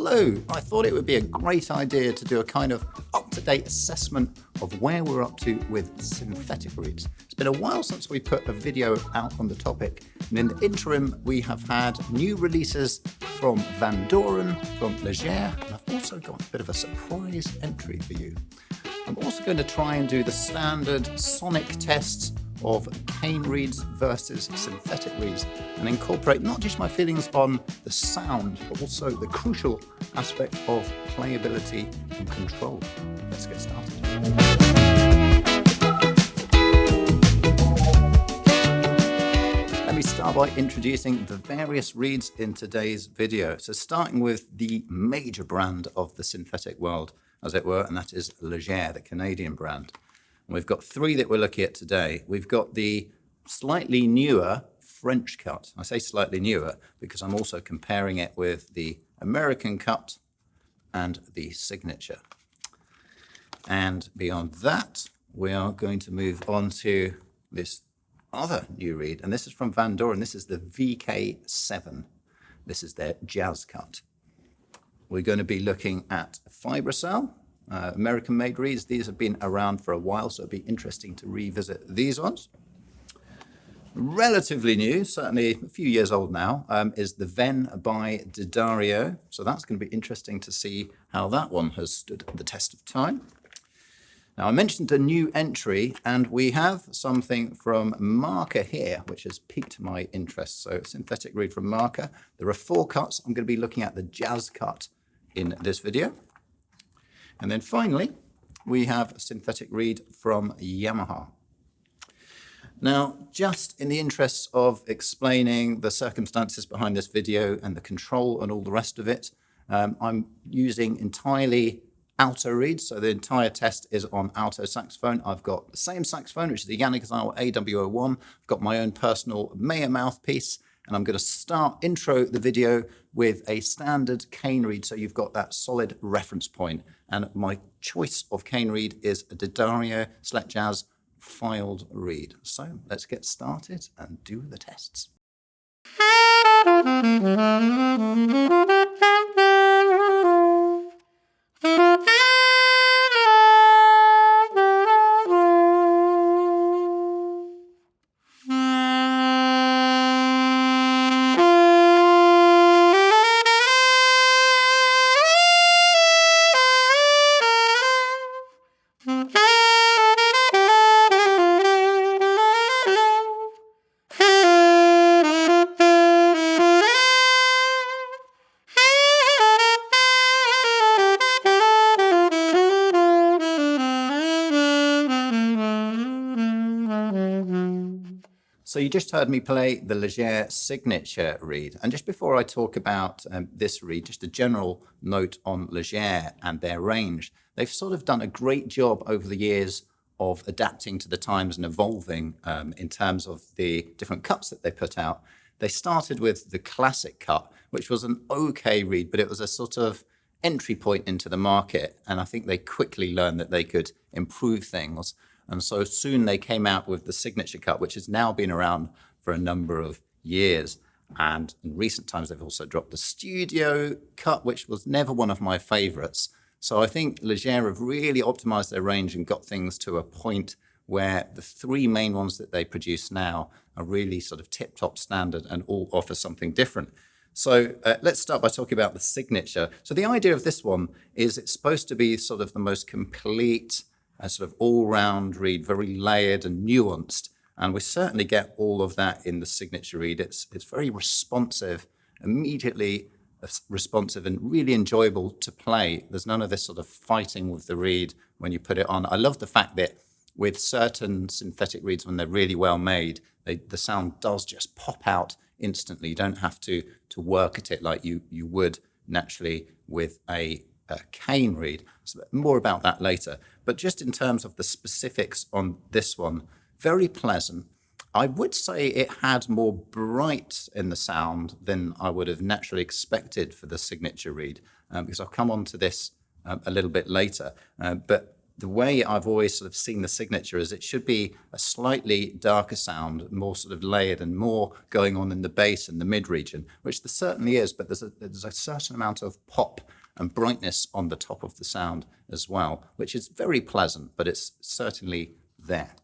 Hello, I thought it would be a great idea to do a kind of up-to-date assessment of where we're up to with synthetic reeds. It's been a while since we put a video out on the topic, and in the interim we have had new releases from Vandoren, from Legere, and I've also got a bit of a surprise entry for you. I'm also going to try and do the standard sonic tests of cane reeds versus synthetic reeds and incorporate not just my feelings on the sound, but also the crucial aspect of playability and control. Let's get started. Let me start by introducing the various reeds in today's video. So starting with the major brand of the synthetic world, as it were, and that is Legere, the Canadian brand. And we've got three that we're looking at today. We've got the slightly newer French cut. I say slightly newer because I'm also comparing it with the American cut and the Signature. And beyond that, we are going to move on to this other new reed, and this is from Vandoren. This is the VK7. This is their jazz cut. We're going to be looking at Fibracell, American-made reeds. These have been around for a while, so it'd be interesting to revisit these ones. Relatively new, certainly a few years old now, is the VENN by Didario. So that's going to be interesting to see how that one has stood the test of time. Now, I mentioned a new entry, and we have something from Marca here, which has piqued my interest. So synthetic reed from Marca. There are 4 cuts. I'm going to be looking at the jazz cut in this video. And then finally, we have a synthetic reed from Yamaha. Now, just in the interests of explaining the circumstances behind this video and the control and all the rest of it, I'm using entirely alto reeds. So the entire test is on alto saxophone. I've got the same saxophone, which is the Yamaha AW01. I've got my own personal Mayer mouthpiece. And I'm going to intro the video with a standard cane reed, so you've got that solid reference point. And my choice of cane reed is a Didario Select Jazz filed reed. So let's get started and do the tests. So you just heard me play the Legere Signature reed. And just before I talk about this reed, just a general note on Legere and their range. They've sort of done a great job over the years of adapting to the times and evolving in terms of the different cuts that they put out. They started with the classic cut, which was an okay reed, but it was a sort of entry point into the market. And I think they quickly learned that they could improve things. And so soon they came out with the Signature cut, which has now been around for a number of years. And in recent times, they've also dropped the Studio cut, which was never one of my favorites. So I think Legere have really optimized their range and got things to a point where the 3 main ones that they produce now are really sort of tip-top standard and all offer something different. So let's start by talking about the Signature. So the idea of this one is it's supposed to be sort of the most complete, a sort of all-round reed, very layered and nuanced. And we certainly get all of that in the Signature reed. It's very responsive, immediately responsive and really enjoyable to play. There's none of this sort of fighting with the reed when you put it on. I love the fact that with certain synthetic reeds, when they're really well made, the sound does just pop out instantly. You don't have to work at it like you would naturally with a cane reed. So more about that later. But just in terms of the specifics on this one, very pleasant. I would say it had more bright in the sound than I would have naturally expected for the Signature reed, because I'll come on to this a little bit later. But the way I've always sort of seen the Signature is it should be a slightly darker sound, more sort of layered and more going on in the bass and the mid region, which there certainly is, but there's a certain amount of pop and brightness on the top of the sound as well, which is very pleasant, but it's certainly there.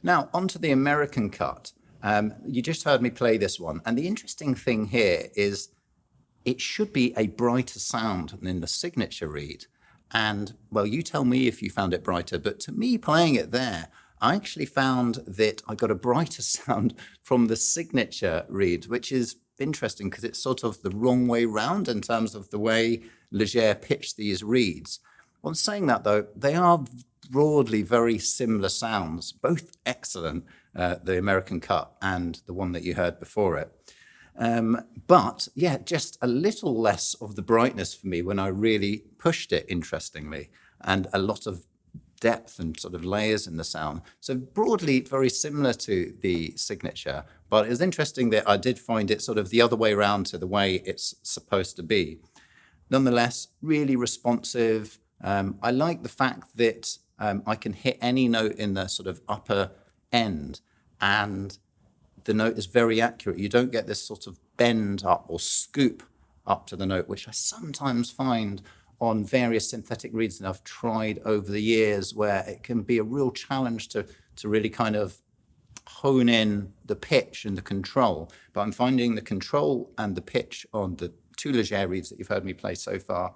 Now, onto the American Cut. You just heard me play this one. And the interesting thing here is it should be a brighter sound than the signature reed. And, well, you tell me if you found it brighter, but to me, playing it there, I actually found that I got a brighter sound from the signature reed, which is interesting because it's sort of the wrong way round in terms of the way Legere pitched these reeds. On saying that, though, they are broadly very similar sounds, both excellent, the American Cut and the one that you heard before it. But yeah, just a little less of the brightness for me when I really pushed it, interestingly, and a lot of depth and sort of layers in the sound. So broadly very similar to the signature, but it was interesting that I did find it sort of the other way around to the way it's supposed to be. Nonetheless, really responsive. I like the fact that I can hit any note in the sort of upper end and the note is very accurate. You don't get this sort of bend up or scoop up to the note, which I sometimes find on various synthetic reeds that I've tried over the years, where it can be a real challenge to really kind of hone in the pitch and the control. But I'm finding the control and the pitch on the two Legere reeds that you've heard me play so far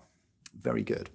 very good.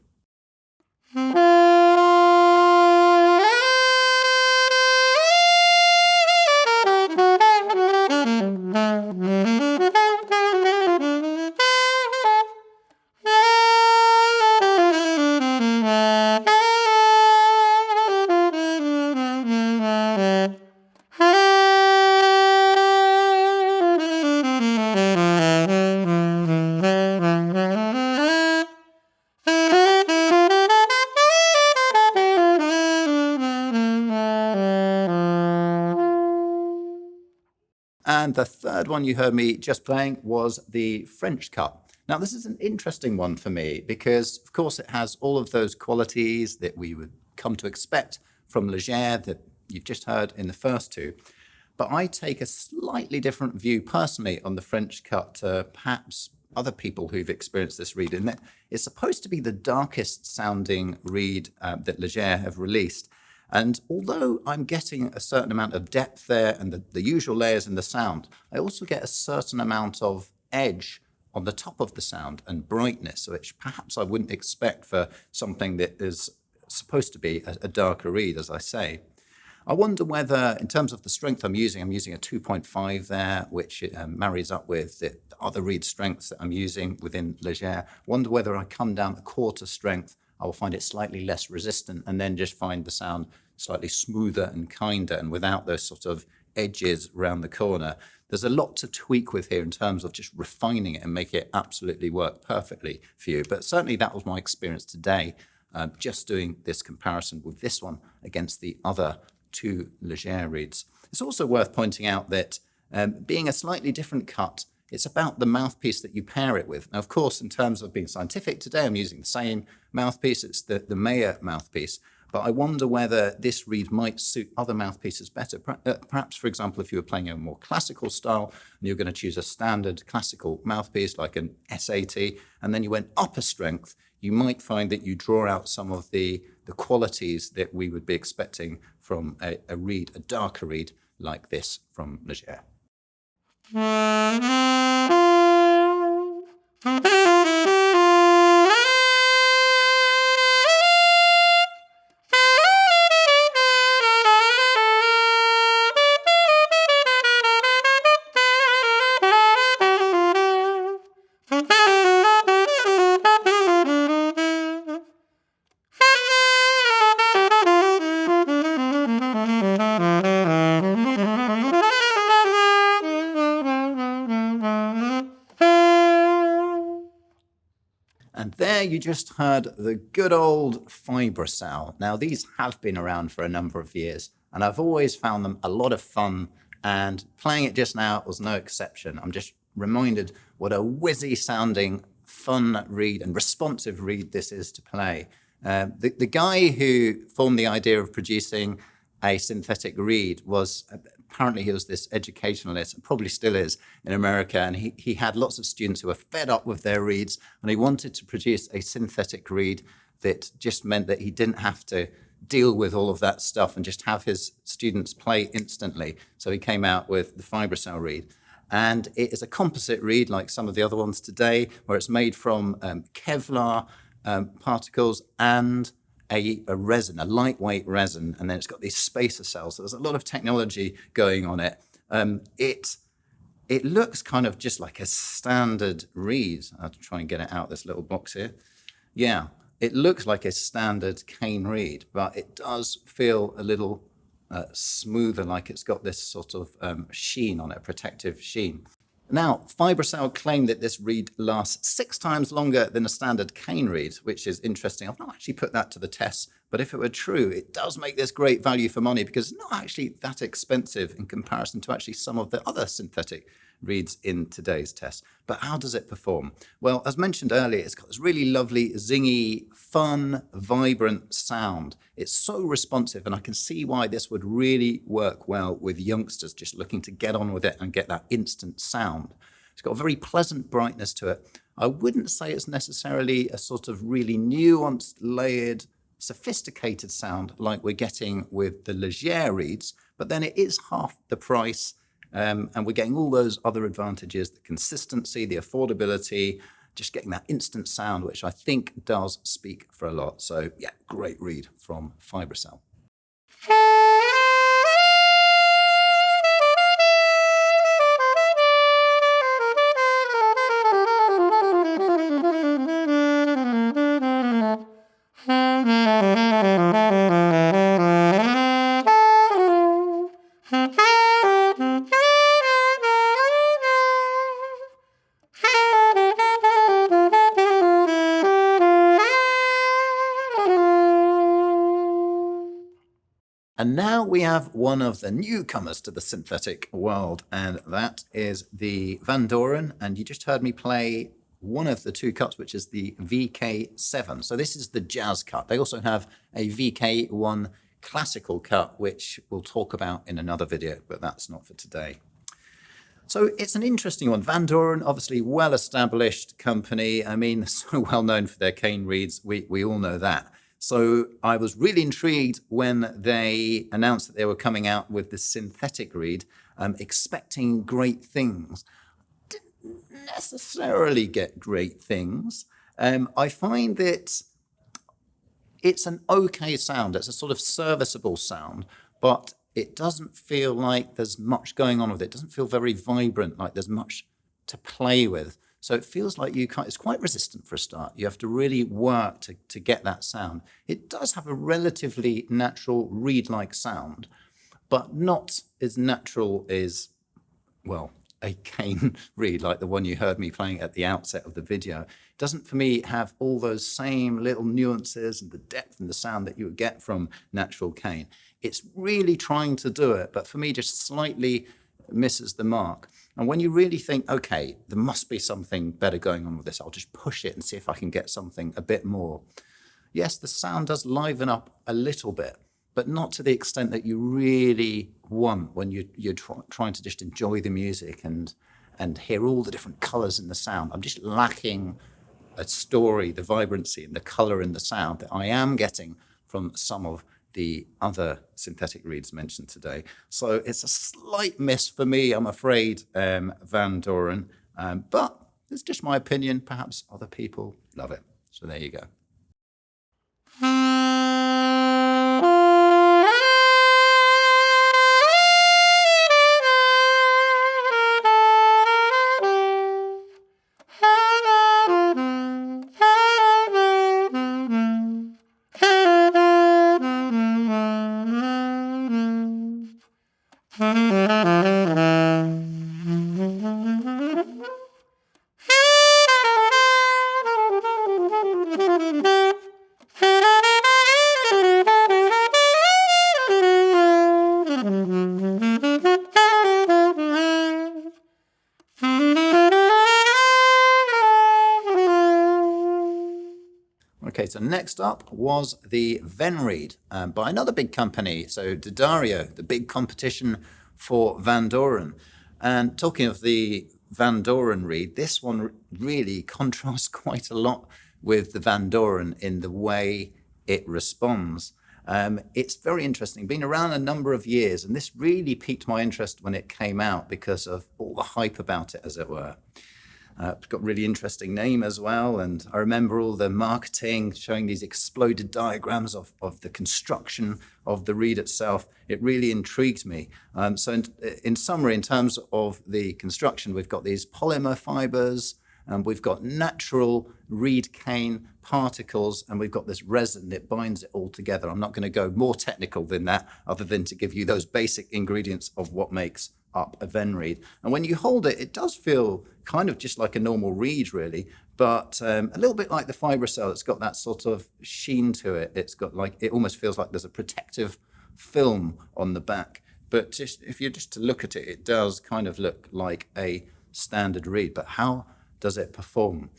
And the third one you heard me just playing was the French Cut. Now, this is an interesting one for me because, of course, it has all of those qualities that we would come to expect from Legere that you've just heard in the first two. But I take a slightly different view personally on the French Cut to perhaps other people who've experienced this reed. And it's supposed to be the darkest sounding reed that Legere have released. And although I'm getting a certain amount of depth there and the usual layers in the sound, I also get a certain amount of edge on the top of the sound and brightness, which perhaps I wouldn't expect for something that is supposed to be a darker reed, as I say. I wonder whether, in terms of the strength I'm using a 2.5 there, which marries up with the other reed strengths that I'm using within Legere. Wonder whether I come down a quarter strength, I will find it slightly less resistant and then just find the sound slightly smoother and kinder and without those sort of edges around the corner. There's a lot to tweak with here in terms of just refining it and make it absolutely work perfectly for you. But certainly that was my experience today, just doing this comparison with this one against the other two Legere reeds. It's also worth pointing out that being a slightly different cut, it's about the mouthpiece that you pair it with. Now, of course, in terms of being scientific, today I'm using the same mouthpiece. It's the Mayer mouthpiece. But I wonder whether this reed might suit other mouthpieces better. Perhaps, for example, if you were playing a more classical style and you're going to choose a standard classical mouthpiece like an S80, and then you went upper strength, you might find that you draw out some of the qualities that we would be expecting from a reed, a darker reed like this from Legere. And there you just heard the good old Fibracell. Now, these have been around for a number of years, and I've always found them a lot of fun, and playing it just now was no exception. I'm just reminded what a whizzy sounding, fun reed and responsive reed this is to play. The guy who formed the idea of producing a synthetic reed was, apparently he was this educationalist, and probably still is in America, and he had lots of students who were fed up with their reeds, and he wanted to produce a synthetic reed that just meant that he didn't have to deal with all of that stuff and just have his students play instantly. So he came out with the Fibracell reed. And it is a composite reed like some of the other ones today, where it's made from Kevlar particles and a resin, a lightweight resin, and then it's got these spacer cells. So there's a lot of technology going on it. It looks kind of just like a standard reed. I'll try and get it out this little box here. Yeah, it looks like a standard cane reed, but it does feel a little smoother, like it's got this sort of sheen on it, protective sheen. Now, Fibracell claimed that this reed lasts 6 times longer than a standard cane reed, which is interesting. I've not actually put that to the test, but if it were true, it does make this great value for money because it's not actually that expensive in comparison to actually some of the other synthetic reeds in today's test. But how does it perform? Well, as mentioned earlier, it's got this really lovely, zingy, fun, vibrant sound. It's so responsive, and I can see why this would really work well with youngsters just looking to get on with it and get that instant sound. It's got a very pleasant brightness to it. I wouldn't say it's necessarily a sort of really nuanced, layered, sophisticated sound like we're getting with the Legere reeds, but then it is half the price. And we're getting all those other advantages, the consistency, the affordability, just getting that instant sound, which I think does speak for a lot. So yeah, great reed from Fibracell. And now we have one of the newcomers to the synthetic world, and that is the Vandoren. And you just heard me play one of the 2 cuts, which is the VK7. So this is the jazz cut. They also have a VK1 classical cut, which we'll talk about in another video, but that's not for today. So it's an interesting one. Vandoren, obviously well-established company. I mean, so well known for their cane reeds. We all know that. So I was really intrigued when they announced that they were coming out with the synthetic reed, expecting great things. Didn't necessarily get great things. I find that it's an okay sound. It's a sort of serviceable sound, but it doesn't feel like there's much going on with it. It doesn't feel very vibrant, like there's much to play with. So it feels like it's quite resistant for a start. You have to really work to get that sound. It does have a relatively natural reed-like sound, but not as natural as, well, a cane reed like the one you heard me playing at the outset of the video. It doesn't, for me, have all those same little nuances and the depth and the sound that you would get from natural cane. It's really trying to do it, but for me, just slightly misses the mark. And when you really think, okay, there must be something better going on with this, I'll just push it and see if I can get something a bit more. Yes, the sound does liven up a little bit, but not to the extent that you really want when you're trying to just enjoy the music and hear all the different colors in the sound. I'm just lacking a story, the vibrancy and the color in the sound that I am getting from some of the other synthetic reeds mentioned today. So it's a slight miss for me, I'm afraid, Vandoren. But it's just my opinion. Perhaps other people love it. So there you go. so next up was the VENN reed by another big company, so D'Addario, the big competition for Vandoren. And talking of the Vandoren reed, this one really contrasts quite a lot with the Vandoren in the way it responds. It's very interesting, been around a number of years, and this really piqued my interest when it came out because of all the hype about it, as it were. It's got a really interesting name as well, and I remember all the marketing showing these exploded diagrams of the construction of the reed itself. It really intrigued me. So in summary, in terms of the construction, we've got these polymer fibers, and we've got natural reed cane particles, and we've got this resin that binds it all together. I'm not going to go more technical than that, other than to give you those basic ingredients of what makes up a VENN reed. And when you hold it, it does feel kind of just like a normal reed, really, but a little bit like the Fibracell. It's got that sort of sheen to it. It's got like, it almost feels like there's a protective film on the back. But just if you're just to look at it, it does kind of look like a standard reed. But how does it perform?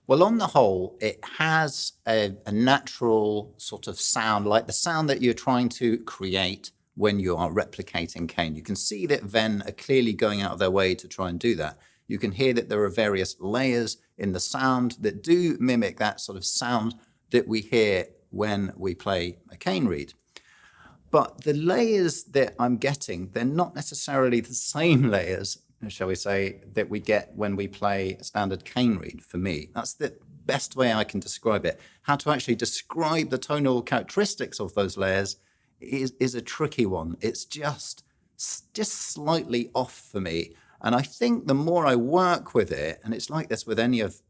Well, on the whole, it has a natural sort of sound, like the sound that you're trying to create when you are replicating cane. You can see that VENN are clearly going out of their way to try and do that. You can hear that there are various layers in the sound that do mimic that sort of sound that we hear when we play a cane reed. But the layers that I'm getting, they're not necessarily the same layers, shall we say, that we get when we play a standard cane reed, for me. That's the best way I can describe it. How to actually describe the tonal characteristics of those layers is a tricky one. It's just slightly off for me. And I think the more I work with it, and it's like this with any of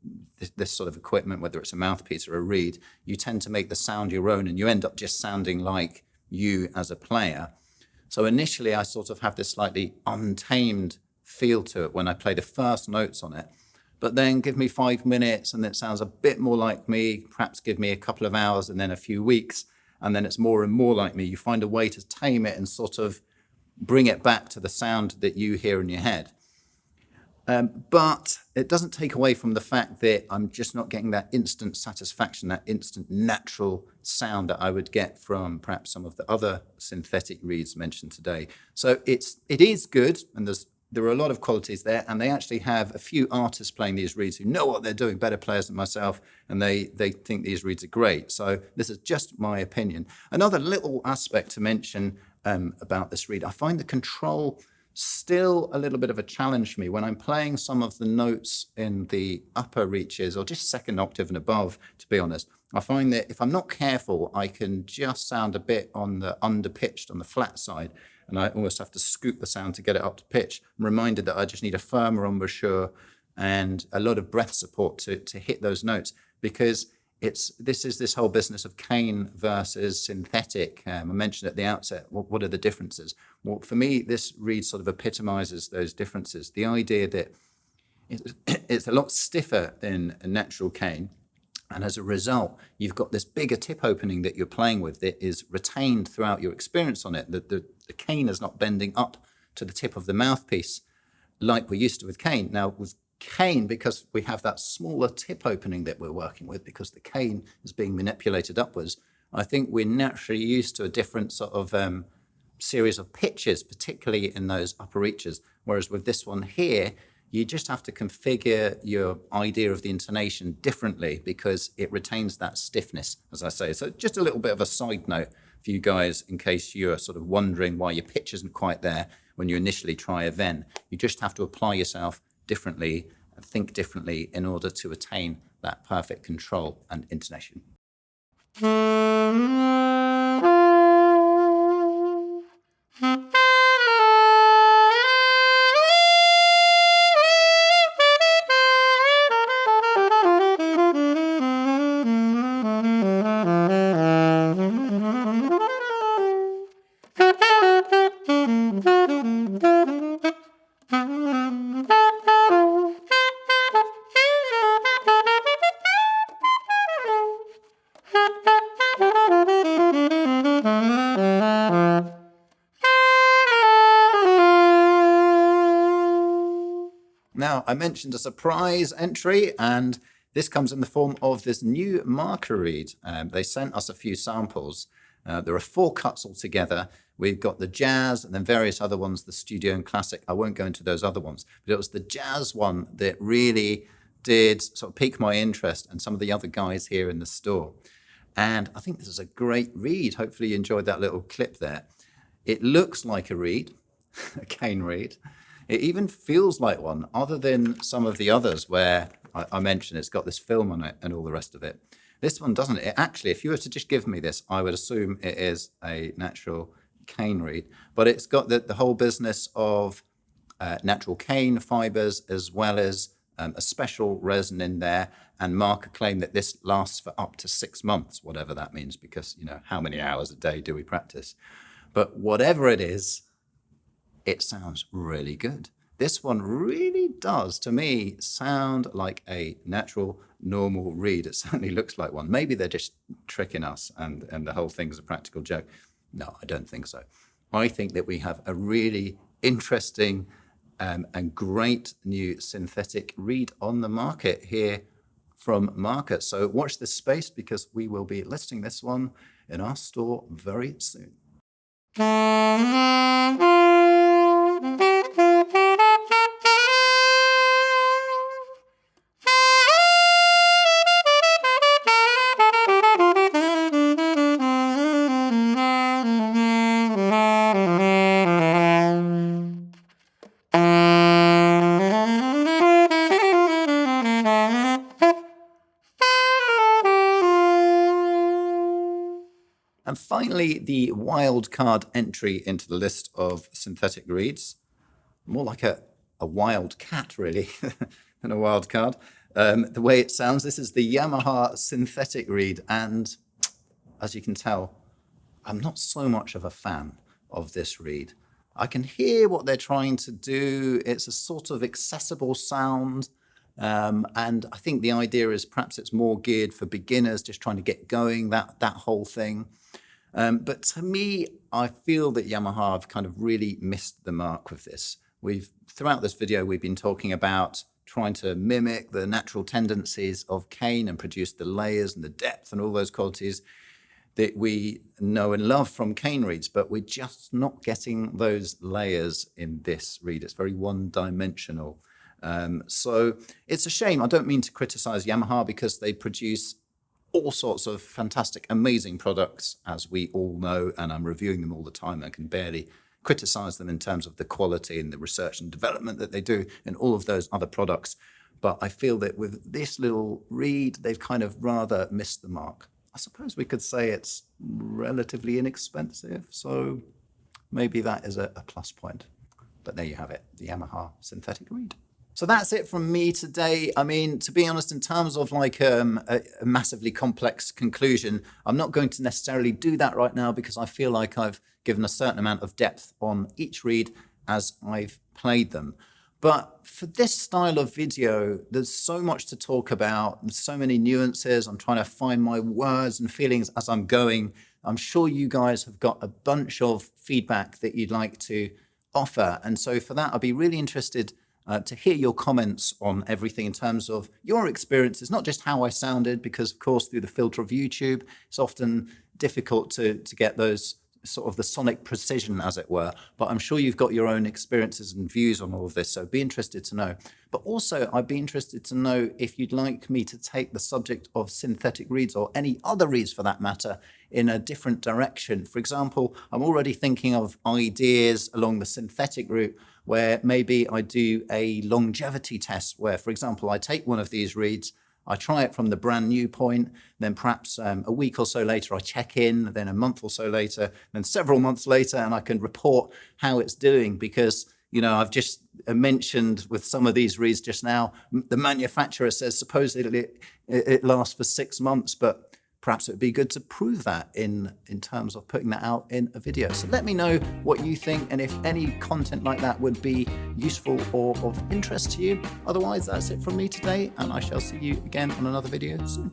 this sort of equipment, whether it's a mouthpiece or a reed, you tend to make the sound your own, and you end up just sounding like you as a player. So initially, I sort of have this slightly untamed feel to it when I play the first notes on it. But then give me 5 minutes and it sounds a bit more like me. Perhaps give me a couple of hours and then a few weeks, and then it's more and more like me. You find a way to tame it and sort of bring it back to the sound that you hear in your head. But it doesn't take away from the fact that I'm just not getting that instant satisfaction, that instant natural sound that I would get from perhaps some of the other synthetic reeds mentioned today. So it is good, and there are a lot of qualities there, and they actually have a few artists playing these reeds who know what they're doing, better players than myself, and they think these reeds are great. So this is just my opinion. Another little aspect to mention about this reed, I find the control still a little bit of a challenge for me when I'm playing some of the notes in the upper reaches, or just second octave and above, to be honest. I find that if I'm not careful, I can just sound a bit on the underpitched, on the flat side, and I almost have to scoop the sound to get it up to pitch. I'm reminded that I just need a firmer embouchure and a lot of breath support to hit those notes, because this is this whole business of cane versus synthetic. I mentioned at the outset, what are the differences? Well, for me, this reed sort of epitomizes those differences. The idea that it's a lot stiffer than a natural cane, and as a result, you've got this bigger tip opening that you're playing with that is retained throughout your experience on it. The cane is not bending up to the tip of the mouthpiece like we're used to with cane. Now, with cane, because we have that smaller tip opening that we're working with, because the cane is being manipulated upwards, I think we're naturally used to a different sort of series of pitches, particularly in those upper reaches. Whereas with this one here, you just have to configure your idea of the intonation differently because it retains that stiffness, as I say. So just a little bit of a side note for you guys, in case you're sort of wondering why your pitch isn't quite there when you initially try a VENN. You just have to apply yourself differently and think differently in order to attain that perfect control and intonation. Now, I mentioned a surprise entry, and This comes in the form of this new Marca reed. They sent us a few samples. There are 4 cuts altogether. We've got the Jazz and then various other ones, the Studio and Classic. I won't go into those other ones, but it was the Jazz one that really did sort of pique my interest and some of the other guys here in the store. And I think this is a great reed. Hopefully you enjoyed that little clip there. It looks like a reed, a cane reed. It even feels like one, other than some of the others where I mentioned it's got this film on it and all the rest of it. This one doesn't. It actually, if you were to just give me this, I would assume it is a natural cane reed. But it's got the whole business of natural cane fibers as well as a special resin in there. And Marca claim that this lasts for up to 6 months, whatever that means, because, you know, how many hours a day do we practice? But whatever it is, it sounds really good. This one really does, to me, sound like a natural, normal reed. It certainly looks like one. Maybe they're just tricking us and the whole thing's a practical joke. No, I don't think so. I think that we have a really interesting and great new synthetic reed on the market here from Marca. So watch this space because we will be listing this one in our store very soon. And finally, the wild card entry into the list of synthetic reeds. More like a wild cat, really, than a wild card. The way it sounds, this is the Yamaha Synthetic reed. And as you can tell, I'm not so much of a fan of this reed. I can hear what they're trying to do. It's a sort of accessible sound. And I think the idea is perhaps it's more geared for beginners, just trying to get going, that whole thing. But to me, I feel that Yamaha have kind of really missed the mark with this. Throughout this video, we've been talking about trying to mimic the natural tendencies of cane and produce the layers and the depth and all those qualities that we know and love from cane reeds, but we're just not getting those layers in this reed. It's very one-dimensional. So it's a shame. I don't mean to criticize Yamaha because they produce all sorts of fantastic, amazing products, as we all know, and I'm reviewing them all the time. I can barely criticize them in terms of the quality and the research and development that they do in all of those other products. But I feel that with this little reed, they've kind of rather missed the mark. I suppose we could say it's relatively inexpensive, so maybe that is a plus point. But there you have it, the Yamaha Synthetic reed. So that's it from me today. I mean, to be honest, in terms of like a massively complex conclusion, I'm not going to necessarily do that right now because I feel like I've given a certain amount of depth on each reed as I've played them. But for this style of video, there's so much to talk about, and so many nuances. I'm trying to find my words and feelings as I'm going. I'm sure you guys have got a bunch of feedback that you'd like to offer. And so for that, I'd be really interested to hear your comments on everything in terms of your experiences, not just how I sounded, because of course through the filter of YouTube, it's often difficult to get those sort of the sonic precision, as it were. But I'm sure you've got your own experiences and views on all of this, so be interested to know. But also, I'd be interested to know if you'd like me to take the subject of synthetic reeds, or any other reeds for that matter, in a different direction. For example, I'm already thinking of ideas along the synthetic route, where maybe I do a longevity test, where, for example, I take one of these reeds, I try it from the brand new point, then perhaps a week or so later I check in, then a month or so later, then several months later, and I can report how it's doing. Because, you know, I've just mentioned with some of these reeds just now, the manufacturer says supposedly it lasts for 6 months, but perhaps it would be good to prove that in terms of putting that out in a video. So let me know what you think and if any content like that would be useful or of interest to you. Otherwise, that's it from me today, and I shall see you again on another video soon.